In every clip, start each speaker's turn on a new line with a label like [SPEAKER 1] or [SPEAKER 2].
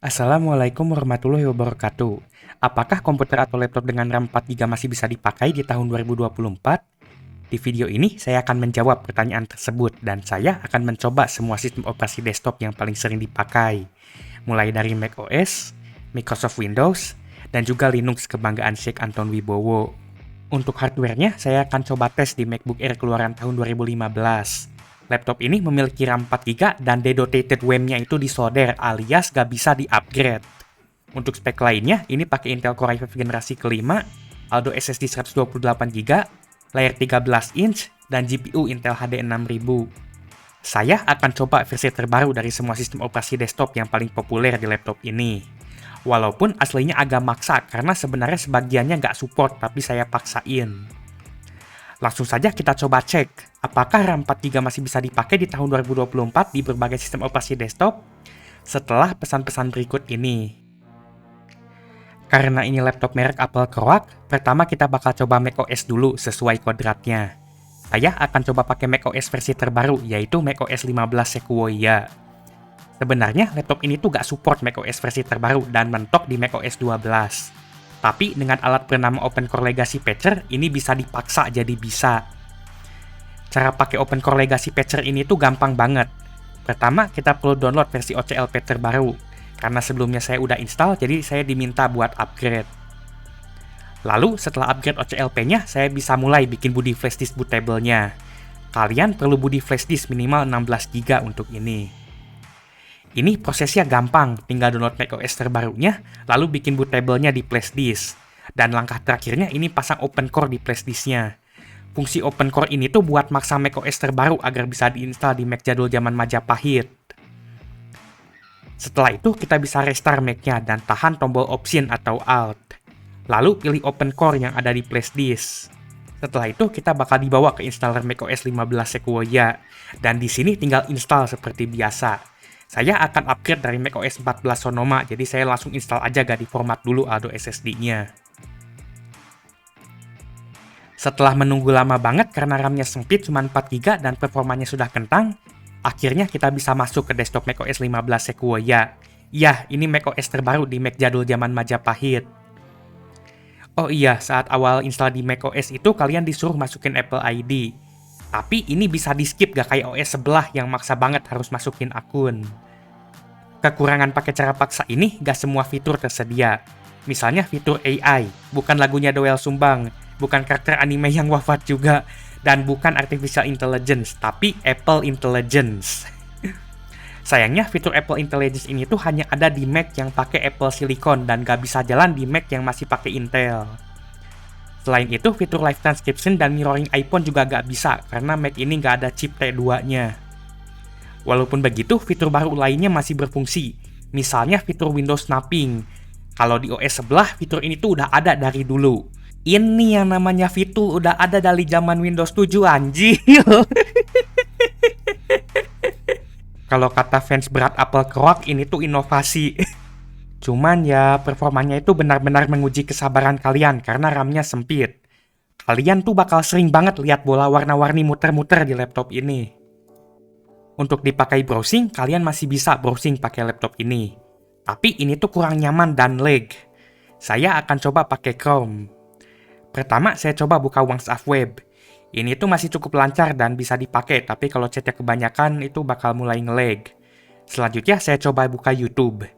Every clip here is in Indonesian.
[SPEAKER 1] Assalamualaikum warahmatullahi wabarakatuh. Apakah komputer atau laptop dengan RAM 4 GB masih bisa dipakai di tahun 2024? Di video ini, saya akan menjawab pertanyaan tersebut dan saya akan mencoba semua sistem operasi desktop yang paling sering dipakai, mulai dari macOS, Microsoft Windows, dan juga Linux kebanggaan Sheikh Anton Wibowo. Untuk hardware-nya, saya akan coba tes di MacBook Air keluaran tahun 2015. Laptop ini memiliki RAM 4 GB dan dedicated RAM-nya itu disolder alias gak bisa di-upgrade. Untuk spek lainnya, ini pakai Intel Core i5 generasi kelima, Aldo SSD 128 GB, layar 13 inch, dan GPU Intel HD 6000. Saya akan coba versi terbaru dari semua sistem operasi desktop yang paling populer di laptop ini. Walaupun aslinya agak maksa karena sebenarnya sebagiannya nggak support tapi saya paksain. Langsung saja kita coba cek, apakah RAM 4 GB masih bisa dipakai di tahun 2024 di berbagai sistem operasi desktop? Setelah pesan-pesan berikut ini. Karena ini laptop merek Apple Croak, pertama kita bakal coba macOS dulu sesuai kodratnya. Saya akan coba pakai macOS versi terbaru, yaitu macOS 15 Sequoia. Sebenarnya laptop ini tuh gak support macOS versi terbaru dan mentok di macOS 12. Tapi dengan alat bernama OpenCore Legacy Patcher, ini bisa dipaksa jadi bisa. Cara pakai OpenCore Legacy Patcher ini tuh gampang banget. Pertama, kita perlu download versi OCLP terbaru. Karena sebelumnya saya udah install, jadi saya diminta buat upgrade. Lalu, setelah upgrade OCLP-nya, saya bisa mulai bikin body flash disk bootable-nya. Kalian perlu body flash disk minimal 16 GB untuk ini. Ini prosesnya gampang, tinggal download macOS terbarunya, lalu bikin bootable-nya di flash disk. Dan langkah terakhirnya ini pasang OpenCore di flash disk-nya. Fungsi OpenCore ini tuh buat maksa macOS terbaru agar bisa diinstal di Mac jadul zaman Majapahit. Setelah itu kita bisa restart Mac-nya dan tahan tombol Option atau Alt. Lalu pilih OpenCore yang ada di flash disk. Setelah itu kita bakal dibawa ke installer macOS 15 Sequoia. Dan di sini tinggal install seperti biasa. Saya akan upgrade dari macOS 14 Sonoma, jadi saya langsung install aja gak di format dulu Aldo SSD-nya. Setelah menunggu lama banget karena RAM-nya sempit cuma 4 GB dan performanya sudah kentang, akhirnya kita bisa masuk ke desktop macOS 15 Sequoia. Yah, ini macOS terbaru di Mac jadul zaman Majapahit. Oh iya, saat awal install di macOS itu kalian disuruh masukin Apple ID. Tapi ini bisa di-skip gak kayak OS sebelah yang maksa banget harus masukin akun. Kekurangan pakai cara paksa ini gak semua fitur tersedia. Misalnya fitur AI, bukan lagunya Doel Sumbang, bukan karakter anime yang wafat juga, dan bukan Artificial Intelligence, tapi Apple Intelligence. Sayangnya fitur Apple Intelligence ini tuh hanya ada di Mac yang pakai Apple Silicon dan gak bisa jalan di Mac yang masih pakai Intel. Selain itu, fitur live transcription dan mirroring iPhone juga gak bisa karena Mac ini gak ada chip T2-nya. Walaupun begitu, fitur baru lainnya masih berfungsi. Misalnya fitur Windows Snapping. Kalau di OS sebelah, fitur ini tuh udah ada dari dulu. Ini yang namanya fitur udah ada dari zaman Windows 7 anjir. Kalau kata fans berat Apple Croak, ini tuh inovasi. Cuman ya, performanya itu benar-benar menguji kesabaran kalian karena RAM-nya sempit. Kalian tuh bakal sering banget lihat bola warna-warni muter-muter di laptop ini. Untuk dipakai browsing, kalian masih bisa browsing pakai laptop ini. Tapi ini tuh kurang nyaman dan lag. Saya akan coba pakai Chrome. Pertama, saya coba buka WhatsApp Web. Ini tuh masih cukup lancar dan bisa dipakai, tapi kalau chatnya kebanyakan itu bakal mulai nge-lag. Selanjutnya, saya coba buka YouTube.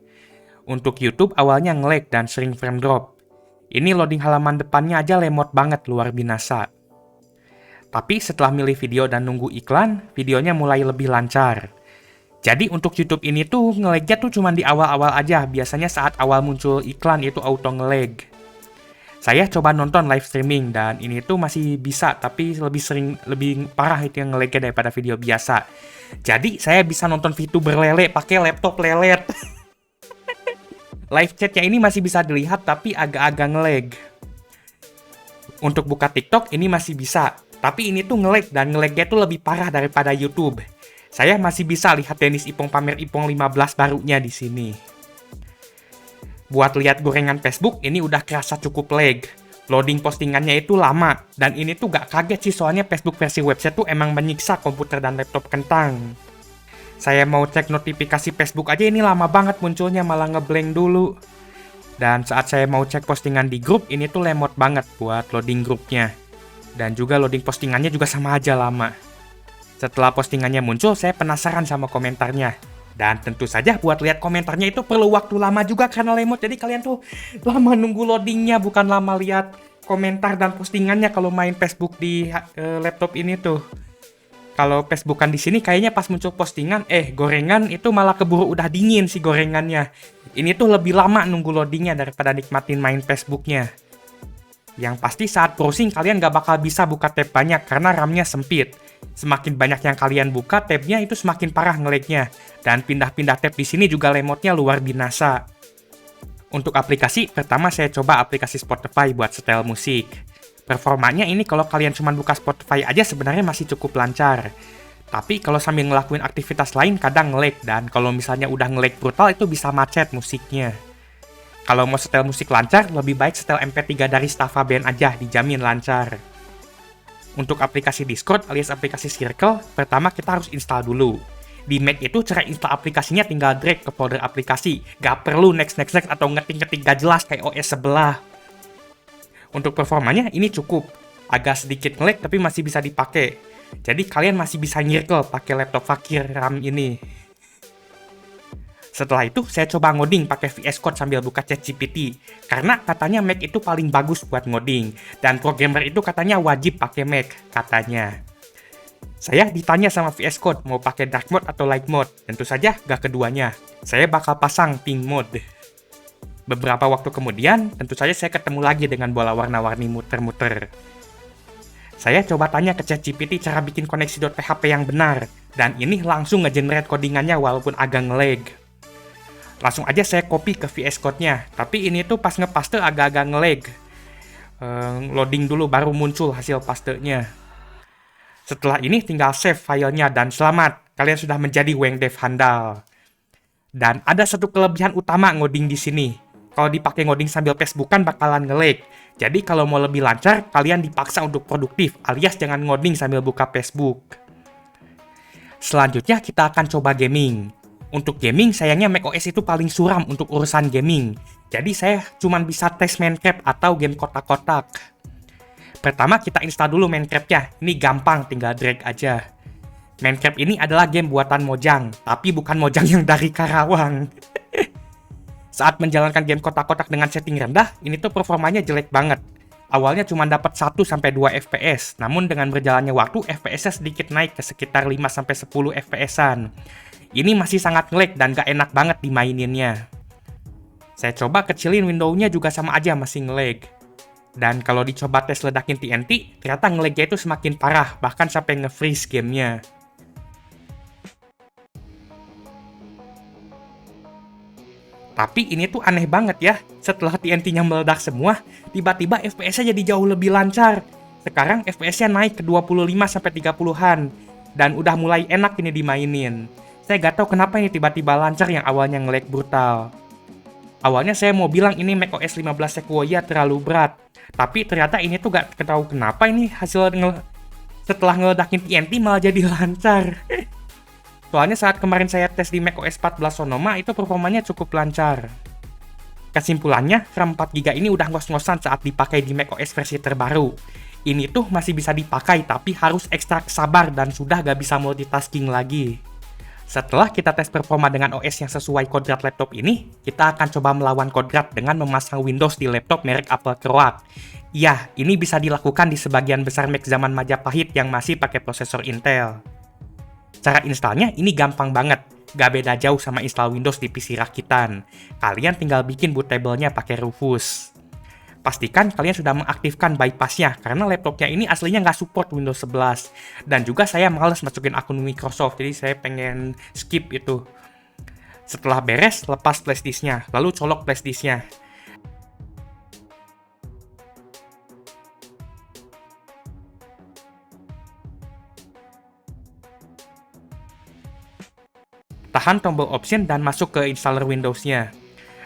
[SPEAKER 1] Untuk YouTube awalnya nge-lag dan sering frame drop. Ini loading halaman depannya aja lemot banget, luar binasa. Tapi setelah milih video dan nunggu iklan, videonya mulai lebih lancar. Jadi untuk YouTube ini tuh nge-lag-nya tuh cuma di awal-awal aja, biasanya saat awal muncul iklan itu auto nge-lag. Saya coba nonton live streaming dan ini tuh masih bisa, tapi lebih parah itu yang nge-lag-nya daripada video biasa. Jadi saya bisa nonton VTuber lele pakai laptop lelet. Live chatnya ini masih bisa dilihat tapi agak-agak nge-lag. Untuk buka TikTok ini masih bisa, tapi ini tuh nge-lag dan nge-lagnya tuh lebih parah daripada YouTube. Saya masih bisa lihat Dennis Ipong pamer Ipong 15 barunya di sini. Buat lihat gorengan Facebook ini udah kerasa cukup lag. Loading postingannya itu lama, dan ini tuh gak kaget sih soalnya Facebook versi website tuh emang menyiksa komputer dan laptop kentang. Saya mau cek notifikasi Facebook aja ini lama banget munculnya, malah ngeblank dulu. Dan saat saya mau cek postingan di grup, ini tuh lemot banget buat loading grupnya. Dan juga loading postingannya juga sama aja lama. Setelah postingannya muncul, saya penasaran sama komentarnya. Dan tentu saja buat lihat komentarnya itu perlu waktu lama juga karena lemot. Jadi kalian tuh lama nunggu loadingnya, bukan lama lihat komentar dan postingannya kalau main Facebook di laptop ini tuh. Kalau Facebookan di sini kayaknya pas muncul postingan, gorengan itu malah keburu udah dingin si gorengannya. Ini tuh lebih lama nunggu loadingnya daripada nikmatin main Facebooknya. Yang pasti saat browsing kalian gak bakal bisa buka tab banyak karena RAM-nya sempit. Semakin banyak yang kalian buka, tabnya itu semakin parah nge-lag-nya. Dan pindah-pindah tab di sini juga lemotnya luar binasa. Untuk aplikasi, pertama saya coba aplikasi Spotify buat setel musik. Performanya ini kalau kalian cuma buka Spotify aja sebenarnya masih cukup lancar. Tapi kalau sambil ngelakuin aktivitas lain kadang nge-lag, dan kalau misalnya udah nge-lag brutal itu bisa macet musiknya. Kalau mau setel musik lancar, lebih baik setel MP3 dari Stava Band aja, dijamin lancar. Untuk aplikasi Discord alias aplikasi Circle, pertama kita harus install dulu. Di Mac itu cara install aplikasinya tinggal drag ke folder aplikasi, gak perlu next atau ngetik-ngetik gak jelas kayak OS sebelah. Untuk performanya ini cukup, agak sedikit nge-lag tapi masih bisa dipakai. Jadi kalian masih bisa nyirkel pakai laptop fakir RAM ini. Setelah itu saya coba ngoding pakai VS Code sambil buka ChatGPT, karena katanya Mac itu paling bagus buat ngoding, dan programmer itu katanya wajib pakai Mac, katanya. Saya ditanya sama VS Code mau pakai dark mode atau light mode, tentu saja gak keduanya. Saya bakal pasang pink mode. Beberapa waktu kemudian, tentu saja saya ketemu lagi dengan bola warna-warni muter-muter. Saya coba tanya ke ChatGPT cara bikin koneksi .php yang benar, dan ini langsung nge-generate codingannya walaupun agak nge-lag. Langsung aja saya copy ke VS Code-nya, tapi ini tuh pas ngepaste agak-agak nge-lag. Loading dulu baru muncul hasil pastenya. Setelah ini tinggal save filenya dan selamat, kalian sudah menjadi Weng Dev handal. Dan ada satu kelebihan utama ngoding di sini. Kalau dipakai ngoding sambil Facebookan bakalan nge-lag. Jadi kalau mau lebih lancar, kalian dipaksa untuk produktif, alias jangan ngoding sambil buka Facebook. Selanjutnya kita akan coba gaming. Untuk gaming, sayangnya macOS itu paling suram untuk urusan gaming. Jadi saya cuma bisa tes Minecraft atau game kotak-kotak. Pertama kita install dulu Minecraft-nya. Ini gampang, tinggal drag aja. Minecraft ini adalah game buatan Mojang, tapi bukan Mojang yang dari Karawang. Saat menjalankan game kotak-kotak dengan setting rendah, ini tuh performanya jelek banget. Awalnya cuma dapat 1-2 FPS, namun dengan berjalannya waktu, FPS-nya sedikit naik ke sekitar 5-10 FPS-an. Ini masih sangat nge-lag dan gak enak banget dimaininnya. Saya coba kecilin window-nya juga sama aja masih nge-lag. Dan kalau dicoba tes ledakin TNT, ternyata nge-lag-nya itu semakin parah, bahkan sampai nge-freeze gamenya. Tapi ini tuh aneh banget ya, setelah TNT-nya meledak semua, tiba-tiba FPS-nya jadi jauh lebih lancar. Sekarang FPS-nya naik ke 25-30-an, dan udah mulai enak ini dimainin. Saya gak tahu kenapa ini tiba-tiba lancar yang awalnya nge-lag brutal. Awalnya saya mau bilang ini macOS 15 Sequoia terlalu berat, tapi ternyata ini tuh gak tahu kenapa ini setelah ngeledakin TNT malah jadi lancar. Soalnya saat kemarin saya tes di macOS 14 Sonoma itu performanya cukup lancar. Kesimpulannya, RAM 4GB ini udah ngos-ngosan saat dipakai di macOS versi terbaru. Ini tuh masih bisa dipakai tapi harus ekstra sabar dan sudah gak bisa multitasking lagi. Setelah kita tes performa dengan OS yang sesuai kodrat laptop ini, kita akan coba melawan kodrat dengan memasang Windows di laptop merek Apple Croak. Ya, ini bisa dilakukan di sebagian besar Mac zaman Majapahit yang masih pakai prosesor Intel. Cara installnya ini gampang banget, gak beda jauh sama install Windows di PC rakitan. Kalian tinggal bikin bootable-nya pakai Rufus. Pastikan kalian sudah mengaktifkan bypass-nya, karena laptopnya ini aslinya nggak support Windows 11. Dan juga saya males masukin akun Microsoft, jadi saya pengen skip itu. Setelah beres, lepas flash disk-nya, lalu colok flash disk-nya. Tahan tombol Option dan masuk ke installer Windows-nya.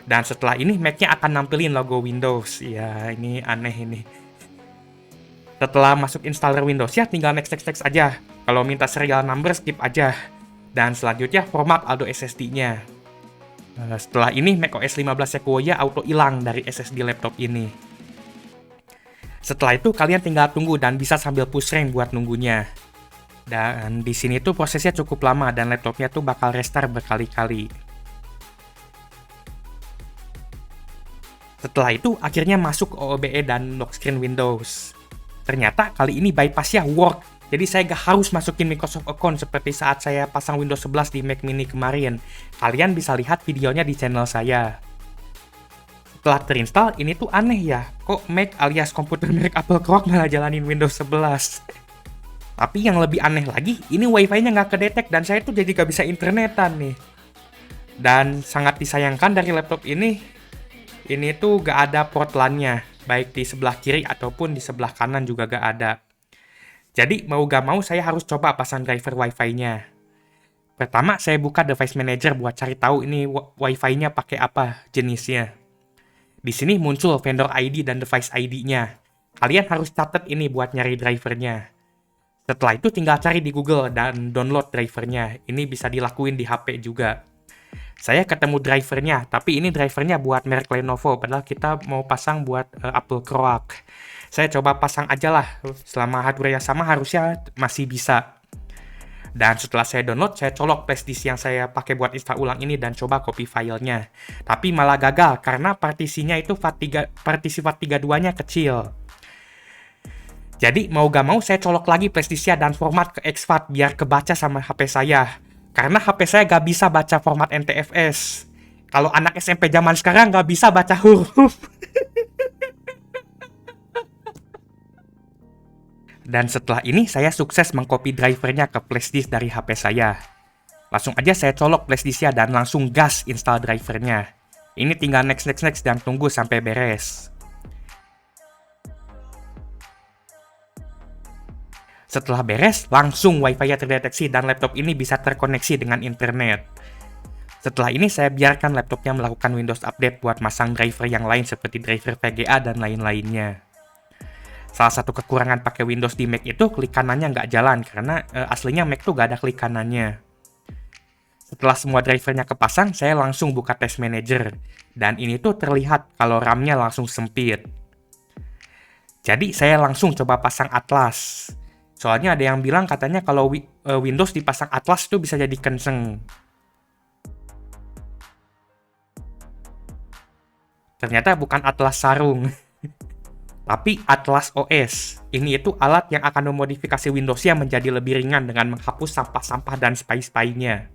[SPEAKER 1] Dan setelah ini Mac-nya akan nampilin logo Windows. Ya, ini aneh ini. Setelah masuk installer Windows-nya, tinggal next aja. Kalau minta serial number, skip aja. Dan selanjutnya format Aldo SSD-nya. Setelah ini macOS 15 Sequoia auto hilang dari SSD laptop ini. Setelah itu kalian tinggal tunggu dan bisa sambil push rank buat nunggunya. Dan di sini tuh prosesnya cukup lama dan laptopnya tuh bakal restart berkali-kali. Setelah itu akhirnya masuk OOBE dan lock screen Windows. Ternyata kali ini bypassnya work. Jadi saya gak harus masukin Microsoft account seperti saat saya pasang Windows 11 di Mac mini kemarin. Kalian bisa lihat videonya di channel saya. Setelah terinstall, ini tuh aneh ya. Kok Mac alias komputer merek Apple Croc malah jalanin Windows 11? Tapi yang lebih aneh lagi, ini wifi-nya nggak kedetek dan saya tuh jadi nggak bisa internetan nih. Dan sangat disayangkan dari laptop ini tuh nggak ada port LAN-nya, baik di sebelah kiri ataupun di sebelah kanan juga nggak ada. Jadi mau gak mau saya harus coba pasang driver wifi-nya. Pertama saya buka device manager buat cari tahu ini wifi-nya pakai apa jenisnya. Di sini muncul vendor ID dan device ID-nya. Kalian harus catat ini buat nyari drivernya. Setelah itu tinggal cari di Google dan download drivernya. Ini bisa dilakuin di HP juga. Saya ketemu drivernya, tapi ini drivernya buat merek Lenovo, padahal kita mau pasang buat Apple Croc. Saya coba pasang aja lah, selama hardware yang sama harusnya masih bisa. Dan setelah saya download, saya colok flash disk yang saya pakai buat install ulang ini dan coba copy filenya. Tapi malah gagal, karena partisinya itu partisi FAT32-nya kecil. Jadi mau gak mau saya colok lagi flash disk-nya dan format ke exFAT biar kebaca sama HP saya. Karena HP saya gak bisa baca format NTFS. Kalau anak SMP zaman sekarang gak bisa baca huruf. Dan setelah ini saya sukses mengcopy drivernya ke flash disk dari HP saya. Langsung aja saya colok flash disk-nya dan langsung gas install drivernya. Ini tinggal next dan tunggu sampai beres. Setelah beres, langsung Wi-Fi-nya terdeteksi dan laptop ini bisa terkoneksi dengan internet. Setelah ini saya biarkan laptopnya melakukan Windows Update buat masang driver yang lain seperti driver VGA dan lain-lainnya. Salah satu kekurangan pakai Windows di Mac itu klik kanannya nggak jalan karena aslinya Mac tuh nggak ada klik kanannya. Setelah semua drivernya kepasang, saya langsung buka Test Manager. Dan ini tuh terlihat kalau RAM-nya langsung sempit. Jadi saya langsung coba pasang Atlas. Soalnya ada yang bilang katanya kalau Windows dipasang Atlas itu bisa jadi kenceng. Ternyata bukan Atlas sarung, tapi Atlas OS. Ini itu alat yang akan memodifikasi Windows-nya menjadi lebih ringan dengan menghapus sampah-sampah dan spy-spy-nya.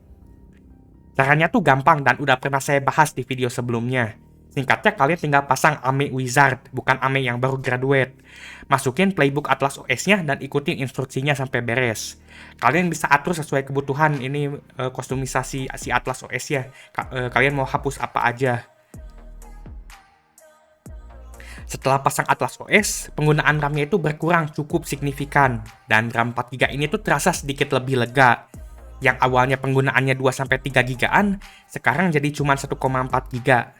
[SPEAKER 1] Caranya tuh gampang dan udah pernah saya bahas di video sebelumnya. Singkatnya kalian tinggal pasang AME Wizard, bukan AME yang baru graduate. Masukin playbook Atlas OS-nya dan ikutin instruksinya sampai beres. Kalian bisa atur sesuai kebutuhan ini kostumisasi si Atlas OS-nya. Kalian mau hapus apa aja. Setelah pasang Atlas OS, penggunaan RAM-nya itu berkurang cukup signifikan. Dan RAM 4GB ini tuh terasa sedikit lebih lega. Yang awalnya penggunaannya 2-3 GB-an, sekarang jadi cuma 1,4 GB.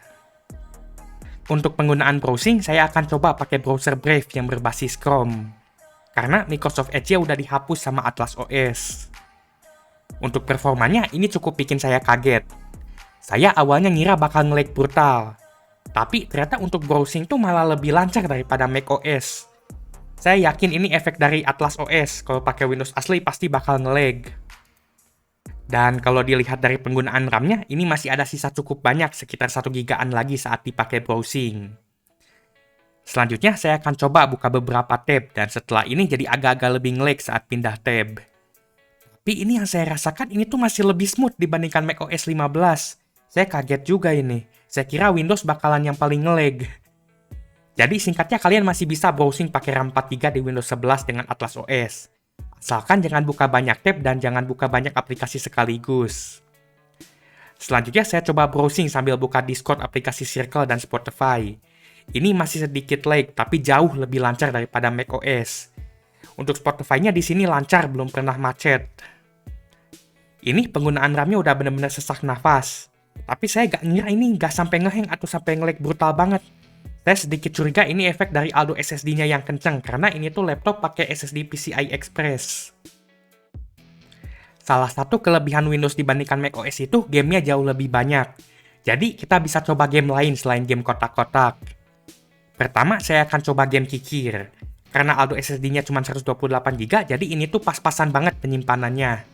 [SPEAKER 1] Untuk penggunaan browsing, saya akan coba pakai browser Brave yang berbasis Chrome. Karena Microsoft Edge-nya udah dihapus sama Atlas OS. Untuk performanya, ini cukup bikin saya kaget. Saya awalnya ngira bakal nge-lag brutal. Tapi ternyata untuk browsing tuh malah lebih lancar daripada macOS. Saya yakin ini efek dari Atlas OS. Kalau pakai Windows asli pasti bakal nge-lag. Dan kalau dilihat dari penggunaan RAM-nya, ini masih ada sisa cukup banyak, sekitar 1 GB-an lagi saat dipakai browsing. Selanjutnya, saya akan coba buka beberapa tab, dan setelah ini jadi agak-agak lebih nge-lag saat pindah tab. Tapi ini yang saya rasakan, ini tuh masih lebih smooth dibandingkan macOS 15. Saya kaget juga ini. Saya kira Windows bakalan yang paling nge-lag. Jadi singkatnya, kalian masih bisa browsing pakai RAM 4GB di Windows 11 dengan Atlas OS. Asalkan jangan buka banyak tab dan jangan buka banyak aplikasi sekaligus. Selanjutnya saya coba browsing sambil buka Discord, aplikasi Circle, dan Spotify. Ini masih sedikit lag, tapi jauh lebih lancar daripada macOS. Untuk Spotify-nya di sini lancar, belum pernah macet. Ini penggunaan RAM-nya udah bener-bener sesak nafas. Tapi saya gak ngira ini gak sampai ngehang atau sampai nge-lag brutal banget. Saya sedikit curiga ini efek dari Aldo SSD-nya yang kenceng, karena ini tuh laptop pakai SSD PCI Express. Salah satu kelebihan Windows dibandingkan macOS itu gamenya jauh lebih banyak. Jadi kita bisa coba game lain selain game kotak-kotak. Pertama, saya akan coba game Kikir. Karena Aldo SSD-nya cuma 128GB, jadi ini tuh pas-pasan banget penyimpanannya.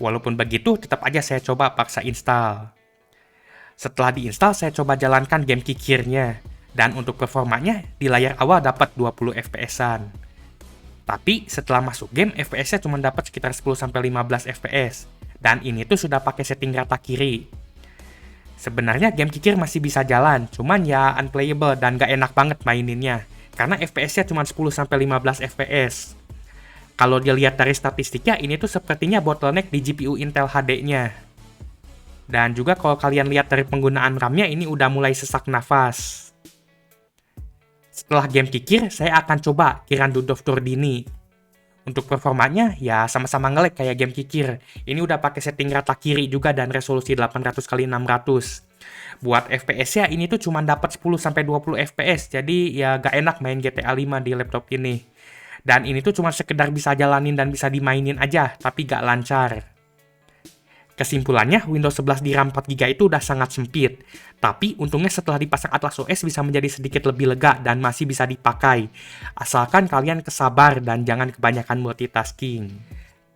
[SPEAKER 1] Walaupun begitu, tetap aja saya coba paksa install. Setelah diinstal, saya coba jalankan game Kikirnya. Dan untuk performanya, di layar awal dapat 20 FPS-an. Tapi setelah masuk game, FPS-nya cuma dapat sekitar 10-15 FPS. Dan ini tuh sudah pakai setting rata kiri. Sebenarnya game Kikir masih bisa jalan, cuman ya unplayable dan gak enak banget maininnya. Karena FPS-nya cuma 10-15 FPS. Kalau dilihat dari statistiknya, ini tuh sepertinya bottleneck di GPU Intel HD-nya. Dan juga kalau kalian lihat dari penggunaan RAM-nya, ini udah mulai sesak nafas. Setelah game Kikir, saya akan coba Kirandu Doftor Dini. Untuk performanya, ya sama-sama nge-lag kayak game Kikir. Ini udah pakai setting rata kiri juga dan resolusi 800x600. Buat FPS-nya, ini tuh cuma dapat 10-20 FPS, jadi ya gak enak main GTA 5 di laptop ini. Dan ini tuh cuma sekedar bisa jalanin dan bisa dimainin aja, tapi gak lancar. Kesimpulannya, Windows 11 di RAM 4GB itu udah sangat sempit. Tapi untungnya setelah dipasang Atlas OS bisa menjadi sedikit lebih lega dan masih bisa dipakai. Asalkan kalian kesabar dan jangan kebanyakan multitasking.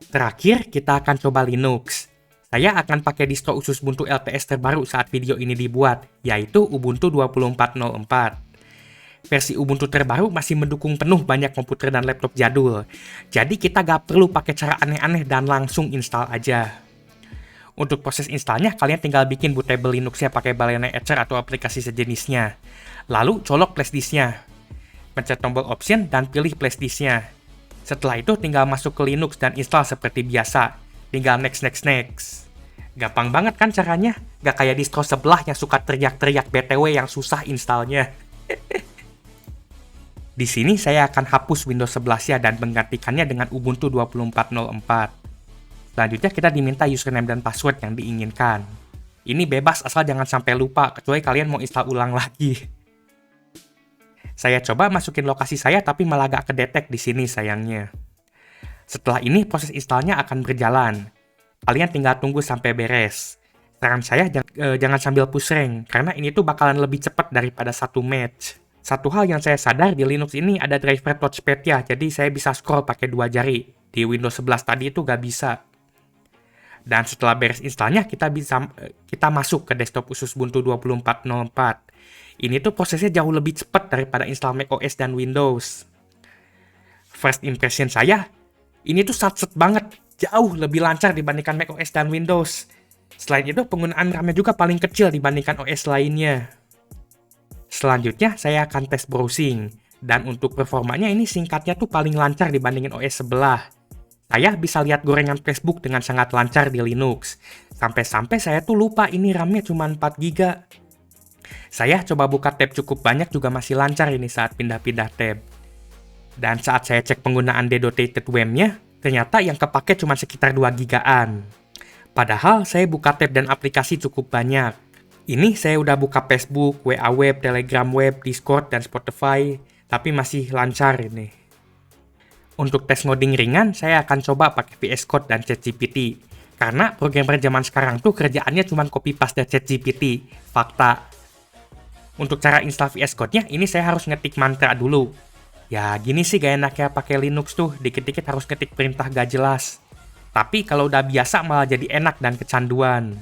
[SPEAKER 1] Terakhir, kita akan coba Linux. Saya akan pakai distro usus Ubuntu LTS terbaru saat video ini dibuat, yaitu Ubuntu 24.04. Versi Ubuntu terbaru masih mendukung penuh banyak komputer dan laptop jadul. Jadi kita gak perlu pakai cara aneh-aneh dan langsung install aja. Untuk proses installnya, kalian tinggal bikin bootable Linux-nya pakai Balena Etcher atau aplikasi sejenisnya. Lalu, colok flashdisk-nya. Pencet tombol option dan pilih flashdisk-nya. Setelah itu, tinggal masuk ke Linux dan install seperti biasa. Tinggal next. Gampang banget kan caranya? Gak kayak distro sebelah yang suka teriak-teriak BTW yang susah installnya. Di sini, saya akan hapus Windows 11-nya dan menggantikannya dengan Ubuntu 24.04. Selanjutnya kita diminta username dan password yang diinginkan. Ini bebas asal jangan sampai lupa, kecuali kalian mau install ulang lagi. Saya coba masukin lokasi saya tapi malah gak kedetek di sini sayangnya. Setelah ini proses installnya akan berjalan. Kalian tinggal tunggu sampai beres. Saran saya jangan sambil push rank, karena ini tuh bakalan lebih cepat daripada satu match. Satu hal yang saya sadar di Linux ini ada driver touchpad ya, jadi saya bisa scroll pakai 2 jari. Di Windows 11 tadi itu gak bisa. Dan setelah beres installnya, kita masuk ke desktop usus Ubuntu 24.04. Ini tuh prosesnya jauh lebih cepat daripada install macOS dan Windows. First impression saya, ini tuh satset banget, jauh lebih lancar dibandingkan macOS dan Windows. Selain itu, penggunaan RAM-nya juga paling kecil dibandingkan OS lainnya. Selanjutnya, saya akan tes browsing. Dan untuk performanya ini singkatnya tuh paling lancar dibandingin OS sebelah. Saya bisa lihat gorengan Facebook dengan sangat lancar di Linux. Sampai-sampai saya tuh lupa ini RAM-nya cuma 4GB. Saya coba buka tab cukup banyak juga masih lancar ini saat pindah-pindah tab. Dan saat saya cek penggunaan dedotated WAM-nya, ternyata yang kepake cuma sekitar 2GB-an. Padahal saya buka tab dan aplikasi cukup banyak. Ini saya udah buka Facebook, WA Web, Telegram Web, Discord, dan Spotify, tapi masih lancar ini. Untuk tes ngoding ringan, saya akan coba pakai VS Code dan ChatGPT. Karena programmer zaman sekarang tuh kerjaannya cuma copy-paste ChatGPT. Fakta. Untuk cara install VS Code-nya, ini saya harus ngetik mantra dulu. Ya, gini sih gak enaknya pakai Linux tuh, dikit-dikit harus ngetik perintah gak jelas. Tapi kalau udah biasa malah jadi enak dan kecanduan.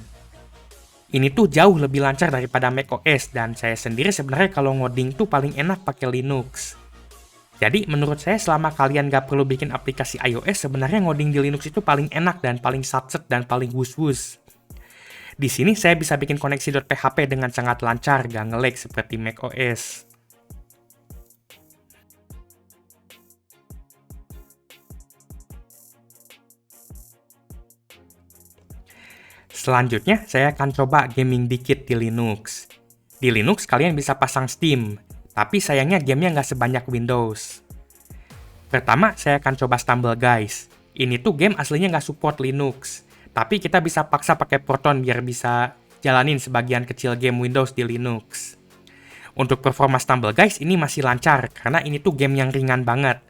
[SPEAKER 1] Ini tuh jauh lebih lancar daripada macOS, dan saya sendiri sebenarnya kalau ngoding tuh paling enak pakai Linux. Jadi menurut saya selama kalian gak perlu bikin aplikasi iOS, sebenarnya ngoding di Linux itu paling enak dan paling satset dan paling wus-wus. Di sini saya bisa bikin koneksi .php dengan sangat lancar, gak nge-lag seperti macOS. Selanjutnya, saya akan coba gaming dikit di Linux. Di Linux, kalian bisa pasang Steam, tapi sayangnya gamenya nggak sebanyak Windows. Pertama, saya akan coba Stumble Guys. Ini tuh game aslinya nggak support Linux, tapi kita bisa paksa pakai Proton biar bisa jalanin sebagian kecil game Windows di Linux. Untuk performa Stumble Guys ini masih lancar, karena ini tuh game yang ringan banget.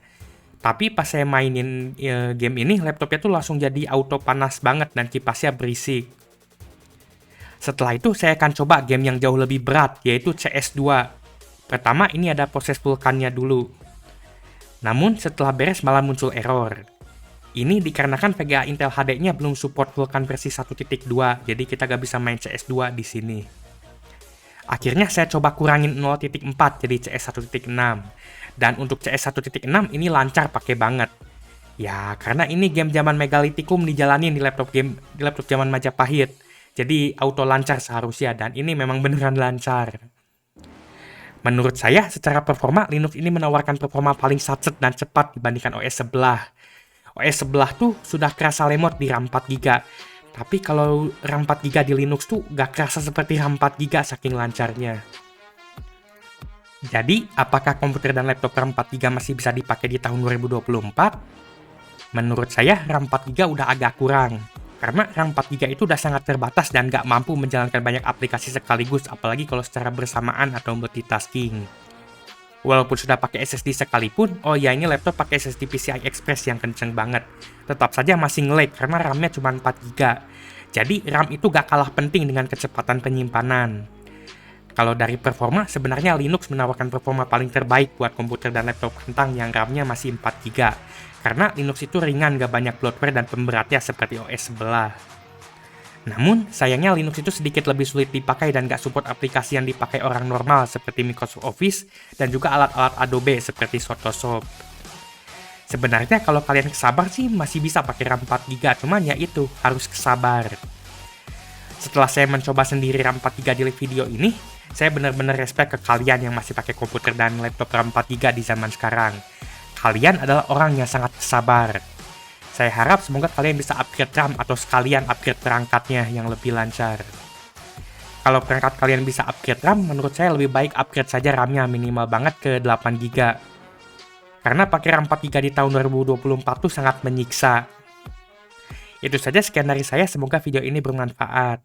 [SPEAKER 1] Tapi pas saya mainin game ini, laptopnya tuh langsung jadi auto panas banget dan kipasnya berisik. Setelah itu saya akan coba game yang jauh lebih berat, yaitu CS2. Pertama ini ada proses vulkannya dulu. Namun setelah beres malah muncul error. Ini dikarenakan VGA Intel HD-nya belum support Vulkan versi 1.2, jadi kita gak bisa main CS2 di sini. Akhirnya saya coba kurangin 0.4 jadi CS 1.6. Dan untuk CS 1.6 ini lancar pakai banget. Ya, karena ini game zaman Megalithikum dijalanin di laptop zaman Majapahit. Jadi auto lancar seharusnya, dan ini memang beneran lancar. Menurut saya, secara performa, Linux ini menawarkan performa paling satset dan cepat dibandingkan OS sebelah. OS sebelah tuh sudah kerasa lemot di RAM 4GB. Tapi kalau RAM 4GB di Linux tuh gak kerasa seperti RAM 4GB saking lancarnya. Jadi, apakah komputer dan laptop RAM 4GB masih bisa dipakai di tahun 2024? Menurut saya, RAM 4GB udah agak kurang. Karena RAM 4GB itu udah sangat terbatas dan gak mampu menjalankan banyak aplikasi sekaligus, apalagi kalau secara bersamaan atau multitasking. Walaupun sudah pakai SSD sekalipun, oh ya ini laptop pakai SSD PCI Express yang kenceng banget. Tetap saja masih nge-lag karena RAM-nya cuma 4GB. Jadi RAM itu gak kalah penting dengan kecepatan penyimpanan. Kalau dari performa, sebenarnya Linux menawarkan performa paling terbaik buat komputer dan laptop kentang yang RAM-nya masih 4GB. Karena Linux itu ringan, gak banyak bloatware dan pemberatnya seperti OS sebelah. Namun, sayangnya Linux itu sedikit lebih sulit dipakai dan gak support aplikasi yang dipakai orang normal seperti Microsoft Office dan juga alat-alat Adobe seperti Photoshop. Sebenarnya kalau kalian kesabar sih masih bisa pakai RAM 4GB, cuman ya itu, harus kesabar. Setelah saya mencoba sendiri RAM 4GB di video ini, saya benar-benar respect ke kalian yang masih pakai komputer dan laptop RAM 4GB di zaman sekarang. Kalian adalah orang yang sangat sabar. Saya harap semoga kalian bisa upgrade RAM atau sekalian upgrade perangkatnya yang lebih lancar. Kalau perangkat kalian bisa upgrade RAM, menurut saya lebih baik upgrade saja RAM-nya minimal banget ke 8GB. Karena pakai RAM 4GB di tahun 2024 tuh sangat menyiksa. Itu saja sekian dari saya, semoga video ini bermanfaat.